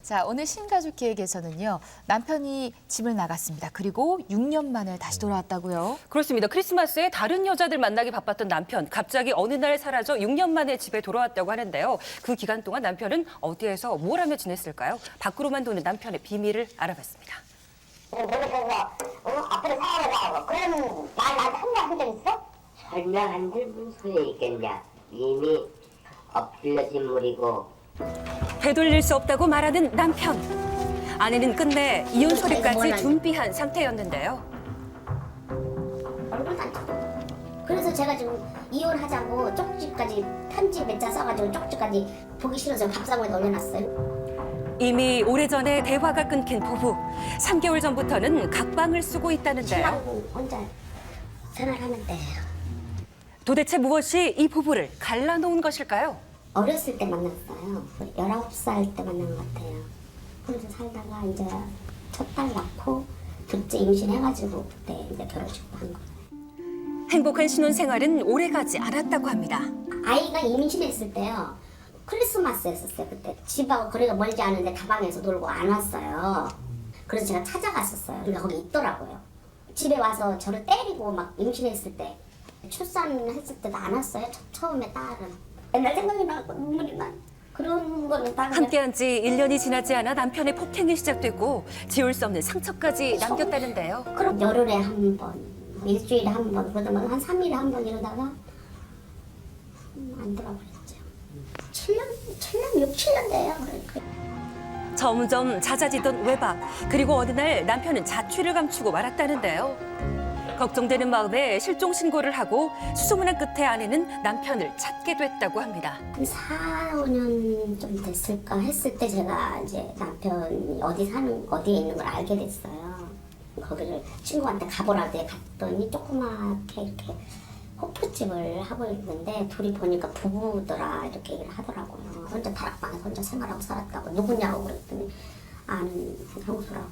자, 오늘 신가족 기획에서는요. 남편이 집을 나갔습니다. 그리고 6년 만에 다시 돌아왔다고요. 그렇습니다. 크리스마스에 다른 여자들 만나기 바빴던 남편. 갑자기 어느 날 사라져 6년 만에 집에 돌아왔다고 하는데요. 그 기간 동안 남편은 어디에서 뭘 하며 지냈을까요? 밖으로만 도는 남편의 비밀을 알아봤습니다. 모르셔서 앞으로 살아가자고 그런 말 나한테 한 적 있어? 설명한들 무슨 소리 있겠냐. 이미 엎질러진 물이고. 되돌릴 수 없다고 말하는 남편. 아내는 끝내 이혼 소리까지 준비한 상태였는데요. 얼굴도 안 쳐다. 그래서 제가 지금 이혼하자고 쪽지까지 편지 몇 자 써가지고 쪽지까지 보기 싫어서 밥상머리에 올려놨어요. 이미 오래전에 대화가 끊긴 부부. 3개월 전부터는 각방을 쓰고 있다는데요. 신랑은 혼자 생활하면 돼요. 도대체 무엇이 이 부부를 갈라놓은 것일까요? 어렸을 때 만났어요. 19살 때 만난 것 같아요. 그래서 살다가 이제 첫 딸 낳고 둘째 임신해가지고 그때 이제 결혼식도 한 거예요. 행복한 신혼생활은 오래가지 않았다고 합니다. 아이가 임신했을 때요. 크리스마스였었어요. 그때 집하고 거리가 멀지 않은데 다방에서 놀고 안 왔어요. 그래서 제가 찾아갔었어요. 그러니까 거기 있더라고요. 집에 와서 저를 때리고 막 임신했을 때 출산했을 때도 안 왔어요. 처음에 딸은. 옛날 생각이 나고 눈물이 나. 그런 거는 다 그냥 함께한 지 1년이 지나지 않아 남편의 폭행이 시작됐고 지울 수 없는 상처까지 남겼다는데요. 그럼 열흘에 한 번, 일주일에 한 번, 그러다가 한 3일에 한 번 이러다가 안 돌아버렸죠. 6, 7년 돼요. 그러니까. 점점 잦아지던 외박. 그리고 어느 날 남편은 자취를 감추고 말았다는데요. 걱정되는 마음에 실종 신고를 하고 수소문한 끝에 아내는 남편을 찾게 됐다고 합니다. 한 4, 5년 좀 됐을까 했을 때 제가 이제 남편이 어디에 있는 걸 알게 됐어요. 거기를 친구한테 가보라고 갔더니 조그맣게 이렇게 호프집을 하고 있는데 둘이 보니까 부부더라 이렇게 얘기를 하더라고요. 혼자 다락방에서 혼자 생활하고 살았다고. 누구냐고 그랬더니 아는 형수라고.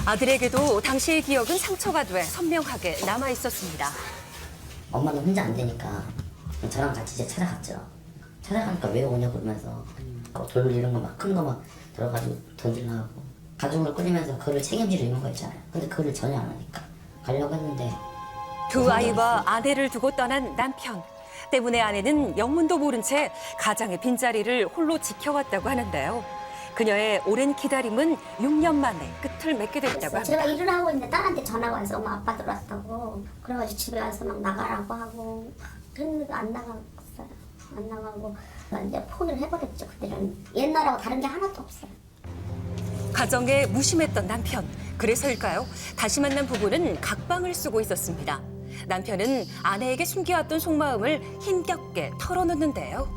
아들에게도 당시의 기억은 상처가 돼 선명하게 남아 있었습니다. 엄마는 혼자 안 되니까 저랑 같이 이제 찾아갔죠. 찾아가니까 왜 오냐고 그러면서 돌 이런 거 막 큰 거 막 들어가지고 던지려고 하고 가족을 꾸리면서 그거를 책임지려 있는 거 있잖아요. 근데 그거를 전혀 안 하니까 가려고 했는데 두 아이와 아내를 두고 떠난 남편. 때문에 아내는 영문도 모른 채 가장의 빈자리를 홀로 지켜왔다고 하는데요. 그녀의 오랜 기다림은 6년 만에 끝을 맺게 됐다고 합니다. 제가 일을 하고 있는데 딸한테 전화가 와서 엄마 아빠 들어왔다고. 그래가지고 집에 와서 막 나가라고 하고. 그랬는데 안 나갔어요. 안 나가고 이제 포기를 해버렸죠. 그때는 옛날하고 다른 게 하나도 없어요. 가정에 무심했던 남편. 그래서일까요? 다시 만난 부부는 각방을 쓰고 있었습니다. 남편은 아내에게 숨겨왔던 속마음을 힘겹게 털어놓는데요.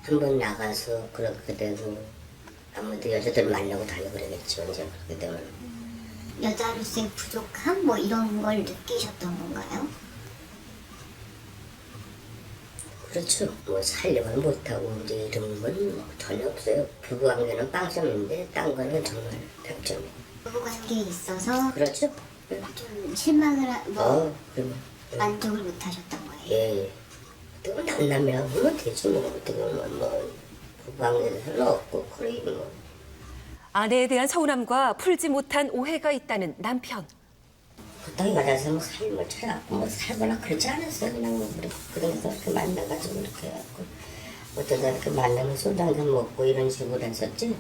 한 번 나가서 그렇게 되고 아무래도 여자들 만나고 다니고 그러겠죠. 이제 그렇게 되면 여자로서의 부족함 뭐 이런 걸 느끼셨던 건가요? 그렇죠. 뭐 살려면 못하고 이제 이런 건 뭐 전혀 없어요. 부부관계는 빵점인데 딴 거는 정말 100점이에요. 부부관계에 있어서 그렇죠? 좀 실망을 그러면 만족을 못 하셨던 거예요. 예. 어떻게 만남이라고 보면 되지 뭐. 어떻게 보면 뭐 부부관계는 별로 없고 그러기 뭐. 아내에 대한 서운함과 풀지 못한 오해가 있다는 남편. 부탁이 가자서 뭐 삶을 찾아갖고 뭐 살거나 그러지 않았어요. 그냥 뭐 그래서 이렇게 만나가지고 이렇게 해갖고 어쩌다 이렇게 만나면 소주 한잔 먹고 이런 식으로 했었지.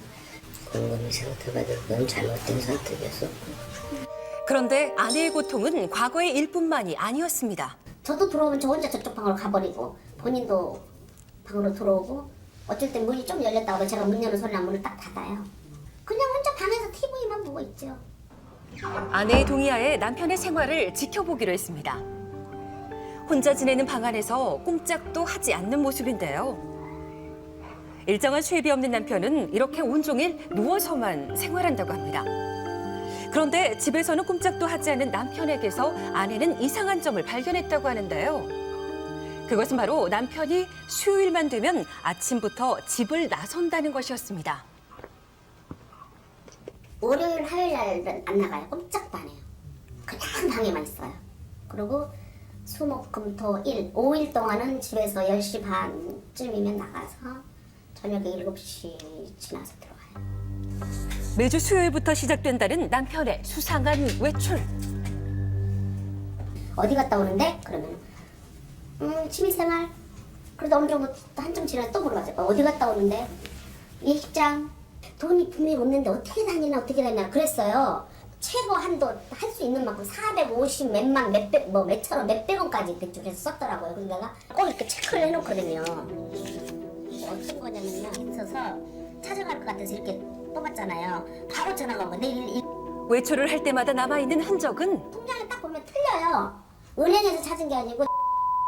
곰곰이 생각해봐도 그건 잘못된 선택이었었고. 그런데 아내의 고통은 과거의 일뿐만이 아니었습니다. 저도 들어오면 저 혼자 저쪽 방으로 가버리고 본인도 방으로 들어오고 어쩔 땐 문이 좀 열렸다고 하면 제가 문 여는 소리 나면 문을 딱 닫아요. 그냥 혼자 방에서 TV만 보고 있죠. 아내의 동의하에 남편의 생활을 지켜보기로 했습니다. 혼자 지내는 방 안에서 꼼짝도 하지 않는 모습인데요. 일정한 수입이 없는 남편은 이렇게 온종일 누워서만 생활한다고 합니다. 그런데 집에서는 꼼짝도 하지 않는 남편에게서 아내는 이상한 점을 발견했다고 하는데요. 그것은 바로 남편이 수요일만 되면 아침부터 집을 나선다는 것이었습니다. 월요일, 화요일 날은 안 나가요. 꼼짝도 안 해요. 그냥 방에만 있어요. 그리고 수, 목, 금, 토, 일, 5일 동안은 집에서 10시 반쯤이면 나가서 저녁에 7시 지나서 들어와요. 매주 수요일부터 시작된다는 남편의 수상한 외출. 어디 갔다 오는데? 그러면 취미생활. 그래도 어느 정도 한참 지나서 또 물어봤어요. 어디 갔다 오는데? 일장. 돈이 분명히 없는데 어떻게 다니나 그랬어요. 최고 한도 할 수 있는 만큼 450 몇만 몇백 뭐 몇천 원 몇백 원까지 대충 해서 썼더라고요. 그래서 내가 꼭 이렇게 체크를 해놓거든요. 어떤 거냐면요. 있어서 찾아갈 것 같아서 이렇게 뽑았잖아요. 바로 전화가 오고 내일 외출을 할 때마다 남아있는 흔적은 통장에 딱 보면 틀려요. 은행에서 찾은 게 아니고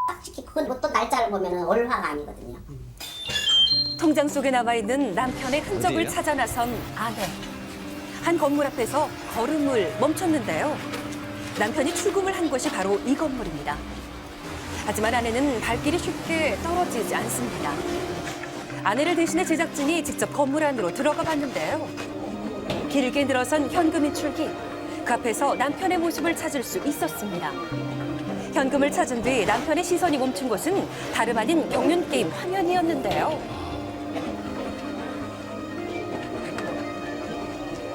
딱지키 그건 뭐 또 날짜를 보면 월화가 아니거든요. 통장 속에 남아있는 남편의 흔적을 어디예요? 찾아 나선 아내. 한 건물 앞에서 걸음을 멈췄는데요. 남편이 출금을 한 곳이 바로 이 건물입니다. 하지만 아내는 발길이 쉽게 떨어지지 않습니다. 아내를 대신해 제작진이 직접 건물 안으로 들어가 봤는데요. 길게 늘어선 현금 인출기. 그 앞에서 남편의 모습을 찾을 수 있었습니다. 현금을 찾은 뒤 남편의 시선이 멈춘 곳은 다름 아닌 경륜게임 화면이었는데요.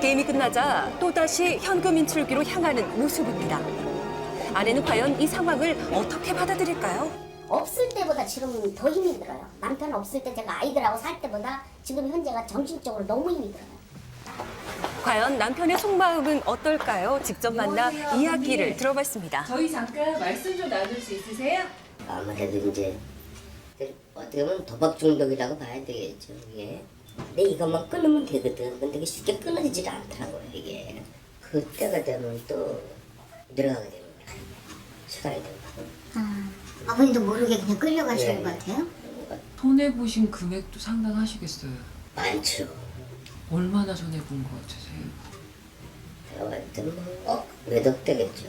게임이 끝나자 또다시 현금 인출기로 향하는 모습입니다. 아내는 과연 이 상황을 어떻게 받아들일까요? 없을 때보다 지금 더 힘이 들어요. 남편 없을 때 제가 아이들하고 살 때보다 지금 현재가 정신적으로 너무 힘이 들어요. 과연 남편의 속마음은 어떨까요? 직접 만나 이야기를 들어봤습니다. 저희 잠깐 말씀 좀 나눌 수 있으세요? 아무래도 이제 어떻게 보면 도박 중독이라고 봐야 되겠죠, 이게. 근데 이것만 끊으면 되거든. 근데 이게 쉽게 끊어지질 않더라고요, 이게. 그때가 되면 또 들어가게 됩니다. 시간이 되면. 아버님도 모르게 그냥 끌려가시는 네. 것 같아요? 손해보신 금액도 상당하시겠어요. 많죠. 얼마나 손해본 것 같으세요? 제가 봤을 때는 몇억 되겠죠.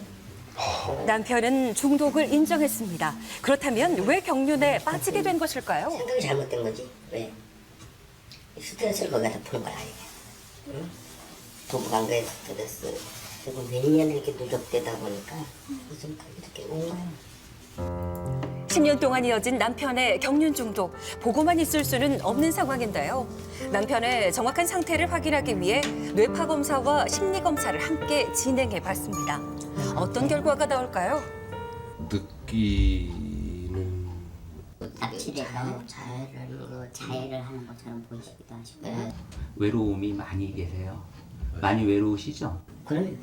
남편은 중독을 인정했습니다. 그렇다면 왜 경륜에 빠지게 된 것일까요? 생각이 잘못된 거지. 왜? 스트레스를 거기다 푸는 거야, 이게. 응? 부부관계의 스트레스. 그리고 몇 년을 이렇게 누적되다 보니까 요즘 이렇게 온 거야. 10년 동안 이어진 남편의 경륜 중독. 보고만 있을 수는 없는 상황인데요. 남편의 정확한 상태를 확인하기 위해 뇌파 검사와 심리 검사를 함께 진행해 봤습니다. 어떤 결과가 나올까요? 느끼는 납치돼서 자해를 하는 것처럼 보이시기도 하시고요. 외로움이 많이 계세요. 많이 외로우시죠? 그럼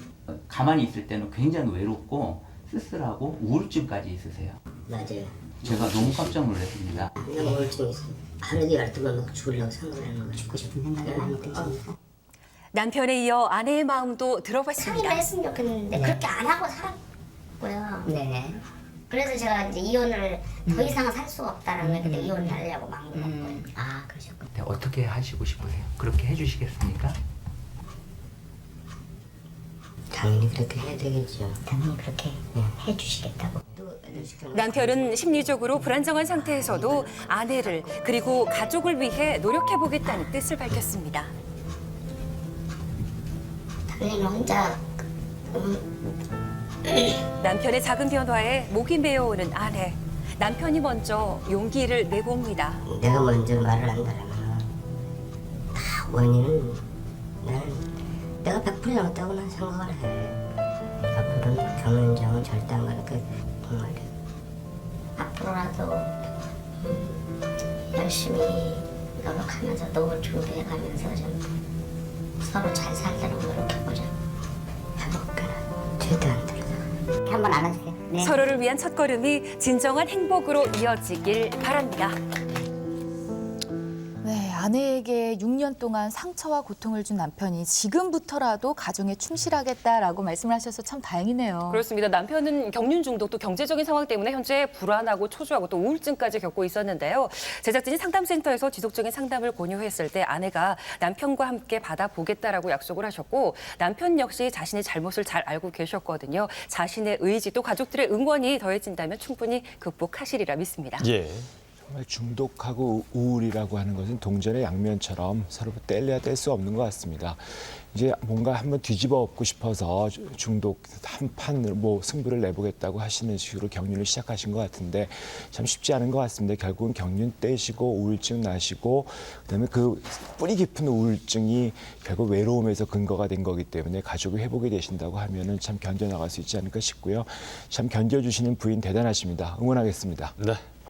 가만히 있을 때는 굉장히 외롭고 쓸쓸하고 우울증까지 있으세요. 맞아요. 제가 너무 깜짝 놀랐습니다. 그냥 우울증이 있어. 하루도 12번 막 죽으려고 생각하는 거야. 죽고 싶은 생각이 많이 들죠. 남편에 이어 아내의 마음도 들어봤습니다. 상의를 했으면 좋겠는데 그렇게 안 하고 살았고요. 네. 그래서 제가 이제 이혼을 더 이상은 살 수가 없다는 거예요. 근데 이혼을 하려고 마음을 먹고요. 아, 그러셨구나. 네, 어떻게 하시고 싶으세요? 그렇게 해주시겠습니까? 당연히 그렇게 해야 되겠죠. 당연히 그렇게 해주시겠다고. 남편은 심리적으로 불안정한 상태에서도 아내를 그리고 가족을 위해 노력해보겠다는 뜻을 밝혔습니다. 당연히 혼자 남편의 작은 변화에 목이 메어오는 아내. 남편이 먼저 용기를 내고 옵니다. 내가 먼저 말을 한다면 다 원인은 나는 내가 100% 잘못다고 난 생각을 해. 앞으로는 경륜장은 절대 안 가니까 정말 앞으로라도 열심히 노력하면서 노후 준비해가면서 좀 서로 잘 살도록 노력해보자. 행복하나 절대 안 들어서. 한번 안아주세요. 네. 서로를 위한 첫걸음이 진정한 행복으로 이어지길 바랍니다. 네, 아내에게 6년 동안 상처와 고통을 준 남편이 지금부터라도 가정에 충실하겠다라고 말씀을 하셔서 참 다행이네요. 그렇습니다. 남편은 경륜 중독 또 경제적인 상황 때문에 현재 불안하고 초조하고 또 우울증까지 겪고 있었는데요. 제작진이 상담센터에서 지속적인 상담을 권유했을 때 아내가 남편과 함께 받아보겠다라고 약속을 하셨고 남편 역시 자신의 잘못을 잘 알고 계셨거든요. 자신의 의지 또 가족들의 응원이 더해진다면 충분히 극복하시리라 믿습니다. 예. 정말 중독하고 우울이라고 하는 것은 동전의 양면처럼 서로 뗄래야 뗄 수 없는 것 같습니다. 이제 뭔가 한번 뒤집어 엎고 싶어서 중독 한판 뭐 승부를 내보겠다고 하시는 식으로 격륜을 시작하신 것 같은데 참 쉽지 않은 것 같습니다. 결국은 격륜 떼시고 우울증 나시고 그다음에 그 뿌리 깊은 우울증이 결국 외로움에서 근거가 된 거기 때문에 가족이 회복이 되신다고 하면은 참 견뎌나갈 수 있지 않을까 싶고요. 참 견뎌주시는 부인 대단하십니다. 응원하겠습니다. 네.